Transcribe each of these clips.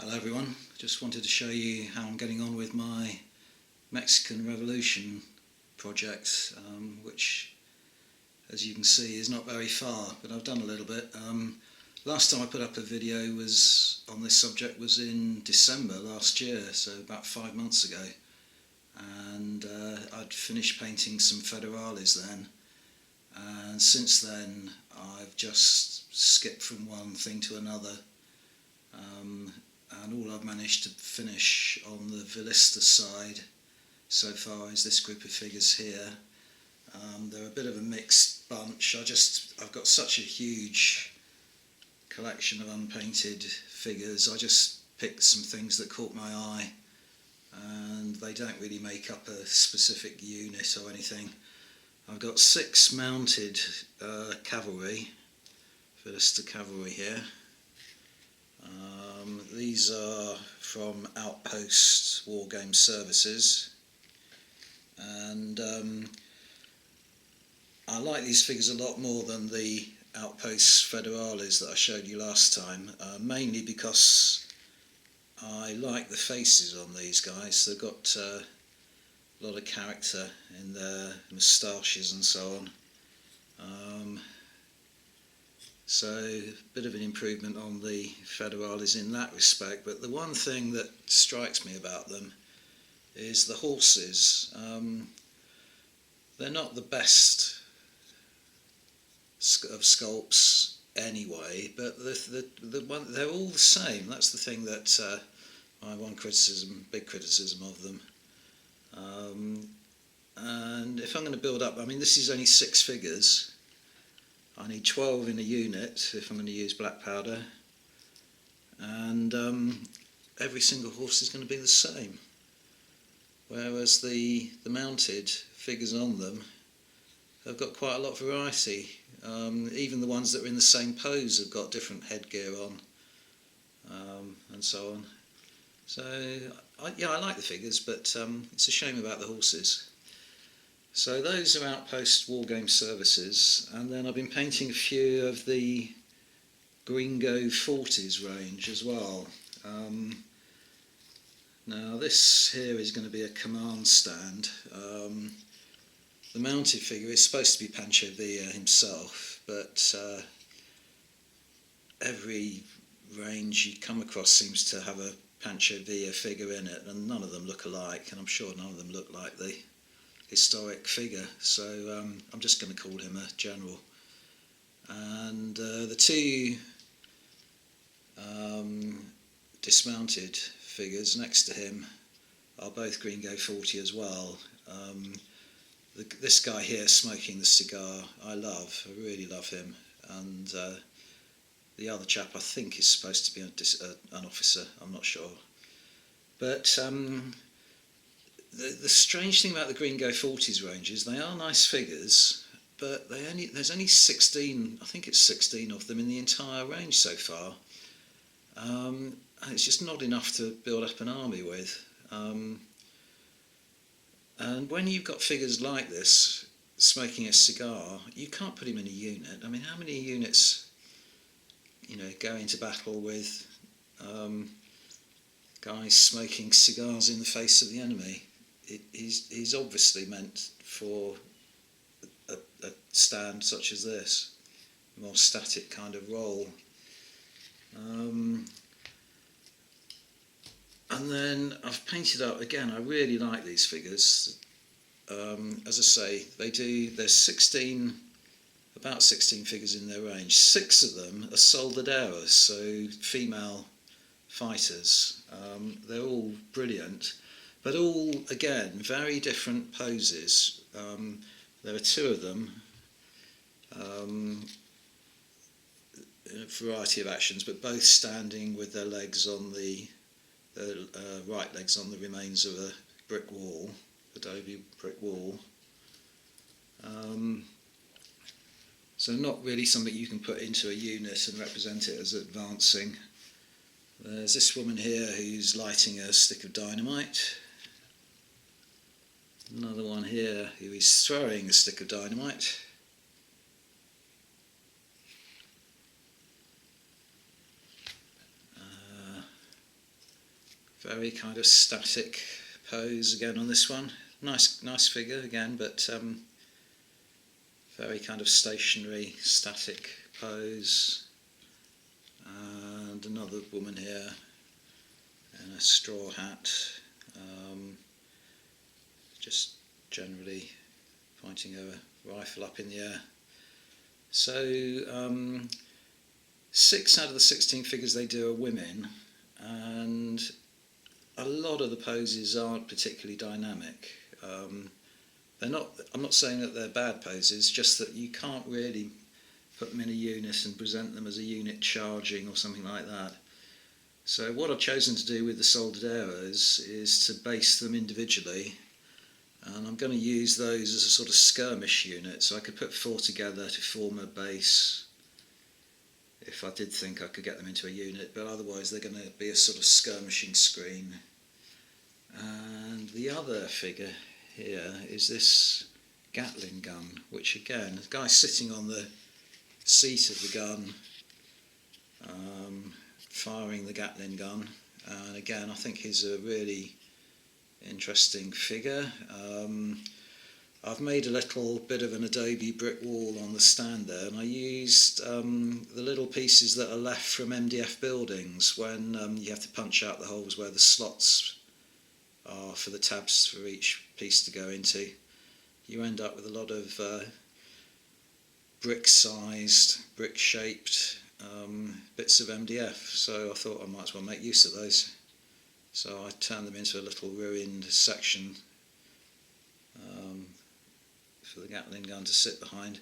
Hello everyone, just wanted to show you how I'm getting on with my Mexican Revolution project, which as you can see is not very far, but I've done a little bit. Last time I put up a video on this subject was in December last year, so about 5 months ago, and I'd finished painting some federales then, and since then I've just skipped from one thing to another. And all I've managed to finish on the Villistas side so far is this group of figures here. They're a bit of a mixed bunch. I've got such a huge collection of unpainted figures. I just picked some things that caught my eye, and they don't really make up a specific unit or anything. I've got 6 mounted cavalry, Villistas cavalry here. These are from Outpost War Game Services, and I like these figures a lot more than the Outpost Federales that I showed you last time, mainly because I like the faces on these guys. They've got a lot of character in their moustaches and so on. So a bit of an improvement on the federales in that respect, but the one thing that strikes me about them is the horses. They're not the best of sculpts anyway, but they're all the same. That's the thing that my big criticism of them. And if I'm going to build up, I mean, this is only 6 figures. I need 12 in a unit if I'm going to use black powder, and every single horse is going to be the same, whereas the mounted figures on them have got quite a lot of variety. Even the ones that are in the same pose have got different headgear on, and so on. So I like the figures, but it's a shame about the horses. So those are Outpost War Game Services, and then I've been painting a few of the Gringo 40s range as well. Now this here is going to be a command stand. The mounted figure is supposed to be Pancho Villa himself, but every range you come across seems to have a Pancho Villa figure in it, and none of them look alike, and I'm sure none of them look like the historic figure, so I'm just going to call him a general. And the 2 dismounted figures next to him are both Gringo 40 as well. This guy here smoking the cigar I really love him, and the other chap I think is supposed to be an officer, I'm not sure. But the strange thing about the Gringo 40s range is they are nice figures, but there's only 16, I think it's 16 of them in the entire range so far, and it's just not enough to build up an army with. And when you've got figures like this smoking a cigar, you can't put him in a unit. I mean, how many units, go into battle with guys smoking cigars in the face of the enemy? He's obviously meant for a stand such as this, a more static kind of role. And then I've painted up, again, I really like these figures. As I say, there's about 16 figures in their range. 6 of them are soldaderas, so female fighters. They're all brilliant, but all, again, very different poses. There are 2 of them, in a variety of actions, but both standing with their legs on the right legs on the remains of a brick wall, adobe brick wall. So not really something you can put into a unit and represent it as advancing. There's this woman here who's lighting a stick of dynamite. Another one here who is throwing a stick of dynamite. Very kind of static pose again on this one. Nice figure again, but very kind of stationary, static pose. And another woman here in a straw hat, just generally pointing her rifle up in the air. So 6 out of the 16 figures they do are women, and a lot of the poses aren't particularly dynamic. I'm not saying that they're bad poses, just that you can't really put them in a unit and present them as a unit charging or something like that. So what I've chosen to do with the soldered arrows is to base them individually, and I'm going to use those as a sort of skirmish unit, so I could put 4 together to form a base if I did think I could get them into a unit, but otherwise they're going to be a sort of skirmishing screen. And the other figure here is this Gatling gun, which again, the guy sitting on the seat of the gun, firing the Gatling gun, and again I think he's a really interesting figure. I've made a little bit of an adobe brick wall on the stand there, and I used the little pieces that are left from MDF buildings when you have to punch out the holes where the slots are for the tabs for each piece to go into. You end up with a lot of brick-sized, brick-shaped bits of MDF, so I thought I might as well make use of those. So I turned them into a little ruined section for the Gatling gun to sit behind.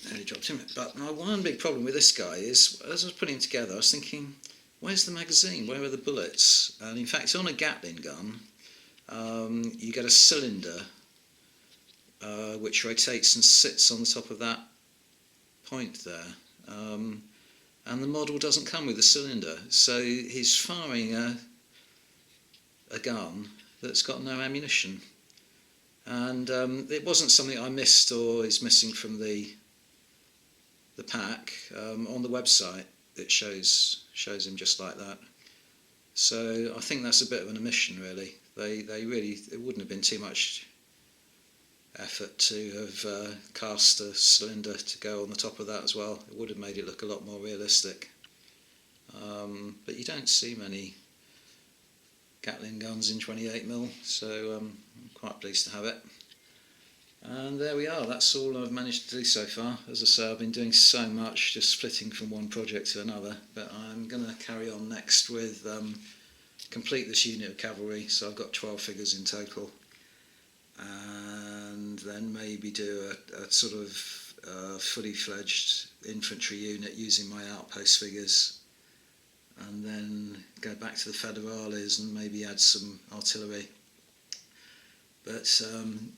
Nearly dropped him. But my one big problem with this guy is, as I was putting him together, I was thinking, where's the magazine? Where are the bullets? And in fact, on a Gatling gun, you get a cylinder which rotates and sits on the top of that point there. And the model doesn't come with a cylinder, so he's firing a gun that's got no ammunition. And it wasn't something I missed or is missing from the pack. On the website it shows him just like that. So I think that's a bit of an omission, really. It wouldn't have been too much effort to have cast a cylinder to go on the top of that as well. It would have made it look a lot more realistic. But you don't see many Gatling guns in 28mm, so I'm quite pleased to have it. And there we are, that's all I've managed to do so far. As I say, I've been doing so much, just flitting from one project to another, but I'm going to carry on next with complete this unit of cavalry, so I've got 12 figures in total, and then maybe do a sort of fully fledged infantry unit using my outpost figures, and then go back to the federales and maybe add some artillery. But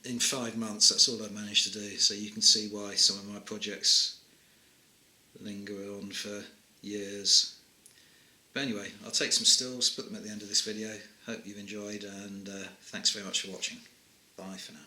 in 5 months that's all I've managed to do, so you can see why some of my projects linger on for years. But anyway, I'll take some stills, put them at the end of this video. Hope you've enjoyed, and thanks very much for watching. Bye for now.